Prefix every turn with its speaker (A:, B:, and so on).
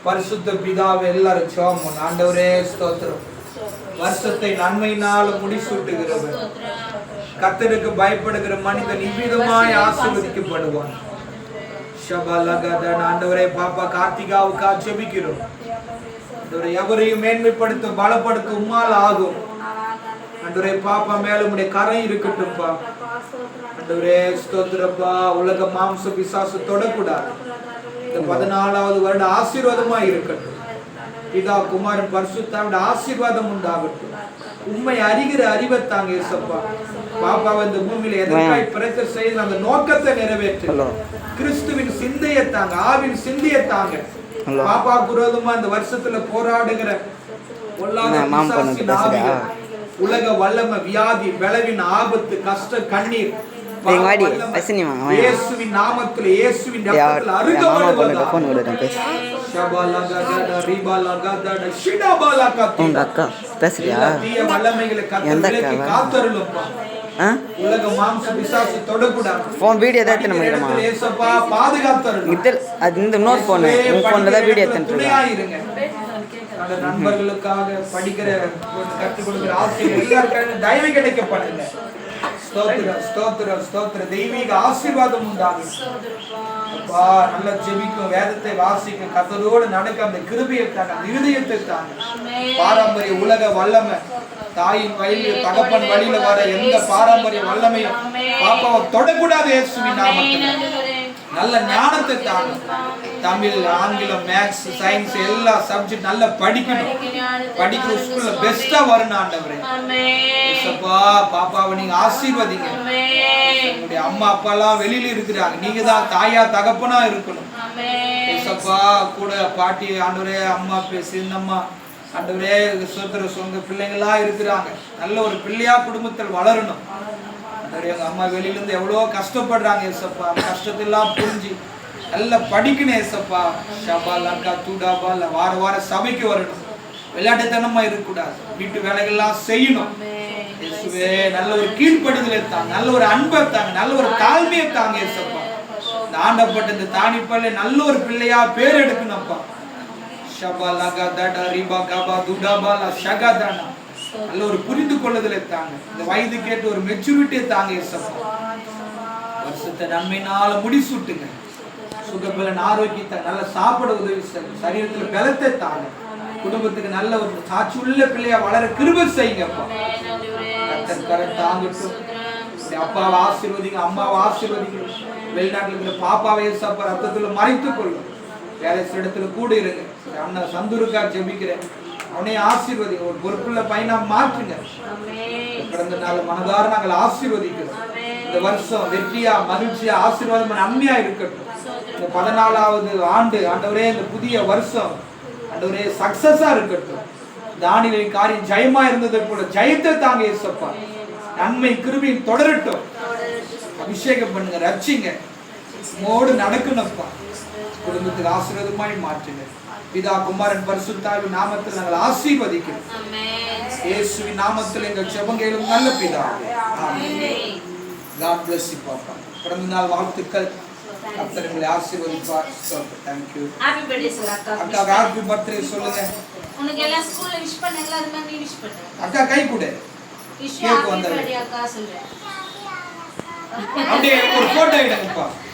A: பரிசுத்த பிதாவே எல்லாரும் ஜெபம் பண்ணு. ஆண்டவரே ஸ்தோத்திரம். வருஷத்தை நன்மையினால் முடிசூட்டுகிறவர், கர்த்தருக்கு பயப்படுகிற மனிதன் இவ்விதமாய் ஆசீர்வதிக்கப்படுவான். ஷபலகதன். ஆண்டவரே பாப்பா கார்த்திகாவுக்கா ஜெபிக்கிறோம். ஆண்டவரே எவரையும் மேன்மைப்படுத்த பலப்படுத்த உம்மால் ஆகும். ஆண்டவரே பாப்பா மேல உம்முடைய கரை இருக்கட்டும்பா. ஆண்டவரே ஸ்தோத்திரப்பா. உலக மாம்ச பிசாசு தொடக்கூடாது. இந்த 14வது வருட ஆசீர்வாதமா இருக்கட்டும். பிதா குமாரன் பரிசுத்தாவின் ஆசீர்வாதம் உண்டாகட்டும். உண்மை அறிகிற அறிவை தாங்க ஏசப்பா. பாப்பாவை இந்த பூமியில எதற்காய் பிறக்க செய்து அந்த நோக்கத்தை நிறைவேற்று. கிறிஸ்துவின் சிந்தையை தாங்க, ஆவின் சிந்தையை தாங்க. பாப்பா விரோதமா இந்த வருஷத்துல போராடுகிற உலக வல்லமை, வியாதி, பலவீன, ஆபத்து, கஷ்ட, கண்ணீர் இயேசுவின் நாமத்தில், இயேசுவின் இரத்தத்தில் அறுக்கப்படுவதாக.
B: உங்க அக்கா பேசுறியா?
A: உலக மாம்ச பிசாசு தொடக்கூடாது.
B: ஃபோன் வீடியோ தான் எடுத்து நம்ம
A: ஏசப்பா பாதுகாத்தருளும்.
B: அது இந்த இன்னொரு ஃபோன், உங்க ஃபோன்ல தான் வீடியோ எடுத்துட்டு
A: நண்பர்களுக்காக படிக்கிற கற்றுக் கொடுக்கிற ஆசிரியர் எல்லாருக்கும் தயவு கிடைக்கப்படுங்க. ஸ்தோத்திரம், ஸ்தோத்திரம், ஸ்தோத்திரம். தெய்வீக ஆசீர்வாதம் உண்டாகும். அப்பா நல்ல ஜெபிக்கும், வேதத்தை வாசிக்கும், கர்த்தரோடு நடக்க அந்த கிருபையை தாங்க, அந்த இருதயத்தை தாங்க. பாரம்பரிய உலக வல்லமை, தாயின் வயலில் தகப்பன் வழியில வர எந்த பாரம்பரிய வல்லமையும் பாப்பாவை தொடக்கூடாது. இயேசுவின் நாமத்தில் நல்ல ஞானத்தை தாங்க. தமிழ், ஆங்கிலம், மேத்ஸ், சயின்ஸ் எல்லா சப்ஜெக்ட் நல்லா படிக்கணும். படிக்கிற ஸ்கூல்ல பெஸ்டா வரணும். ஆண்டவரே ஏசப்பா பாப்பாவை நீங்க ஆசீர்வதிங்க. உங்களுடைய அம்மா அப்பா எல்லாம் வெளியில இருக்கிறாங்க, நீங்க தான் தாயா தகப்பனா இருக்கணும். ஏசப்பா கூட பாட்டி, ஆண்டவரே அம்மா, சின்னம்மா, ஆண்டவரே சொந்த சொந்த பிள்ளைங்களா இருக்கிறாங்க. நல்ல ஒரு பிள்ளையா குடும்பத்தில் வளரணும். எங்க அம்மா வெளியில இருந்து எவ்வளோ கஷ்டப்படுறாங்க. ஏசப்பா கஷ்டத்தெல்லாம் புரிஞ்சு நல்லா படிக்கணும். ஏசப்பா ஷபாலக்கா தூடாபால் வார வாரம் சபைக்கு வரணும். விளையாட்டுத்தனமா இருக்கக்கூடாது. வீட்டு வேலைகள்லாம் செய்யணும். இயேசுவே நல்ல ஒரு கீழ்ப்படுதலை தாங்க, நல்ல ஒரு அன்பை தாங்க, நல்ல ஒரு தாழ்மையை தாங்க. ஏசப்பா இந்த ஆண்டப்பட்ட இந்த தானிப்பல்ல நல்ல ஒரு பிள்ளையா பேர் எடுக்கணும்ப்பா. ஷபாலகா தடா ரிபா கபா துடாபாலா ஷகதானா நல்ல ஒரு புரிந்து கொள்ளுதலை தாங்க. இந்த வயது கேட்டு ஒரு மெச்சூரிட்டியை தாங்க. ஏசப்பா வருஷத்தை நன்மையினால முடிசூட்டுங்க. சுகபலன், ஆரோக்கியத்தை நல்லா சாப்பிட உதவி செய்யுங்க. சரீரத்துல பலத்தை தாங்க. குடும்பத்துக்கு நல்ல ஒரு சாட்சி உள்ள பிள்ளையா வளர கிருபை செய்யுங்கப்பா. கர்த்தர் தாங்கட்டும். அப்பாவை ஆசீர்வதிங்க, அம்மாவை ஆசீர்வதிங்க. வெளிநாட்டுல இருக்கிற பாப்பாவை ஏசப்பா ரத்தத்துல மறைத்துக் கொள்ளும். வேலை இடத்துல கூட இருங்க. அண்ணன் சந்துருக்கா ஜெபிக்கிறேன், அவனை ஆசீர்வதிங்க. ஒரு பொறுப்புள்ள பையனா மாற்றுங்க. கடந்த நாள் மனதார நாங்கள் ஆசீர்வதிக்கிறோம். இந்த வருஷம் வெற்றியா, மகிழ்ச்சியா, ஆசீர்வாதம், நன்மையா இருக்கட்டும். இந்த 14வது ஆண்டு ஆண்டவரே, இந்த புதிய வருஷம் ஆண்டவரே சக்சஸா இருக்கட்டும். தானியேலின் காரியம் ஜெயமா இருந்ததை போல ஜெயத்தை தாங்க. ஏசப்பா நன்மை கிருபையும் தொடரட்டும். அபிஷேகம் பண்ணுங்க, ரட்சிங்க, மோடு நடக்கணும்ப்பா. குடும்பத்துக்கு ஆசீர்வாதமாய் மாற்றுங்க. பிதா குமாரன் பரிசுத்தாவின் நாமத்தில் நாங்கள் ஆசீர்வதிக்கிறோம். இயேசுவின் நாமத்தில் எங்கள் ஜெபங்களும் நல்ல பிதாவே. ஆமென். God bless you பாப்பா. பிறந்த நாள் வாழ்த்துக்கள். கர்த்தர் உங்களை ஆசீர்வதிப்பார். Thank you.
C: Happy birthday sir.
A: அக்கா ஹேப்பி பர்த்டே சொல்லுங்க.
C: உங்களுக்கு எல்லாம் ஸ்கூல்ல விஷ் பண்ண எல்லாரும் நீ விஷ் பண்ணு.
A: அக்கா கை கொடு.
C: விஷ் ஹேப்பி பர்த்டே அக்கா சொல்றேன்.
A: அப்படியே ஒரு போட்டோ எடுங்கப்பா.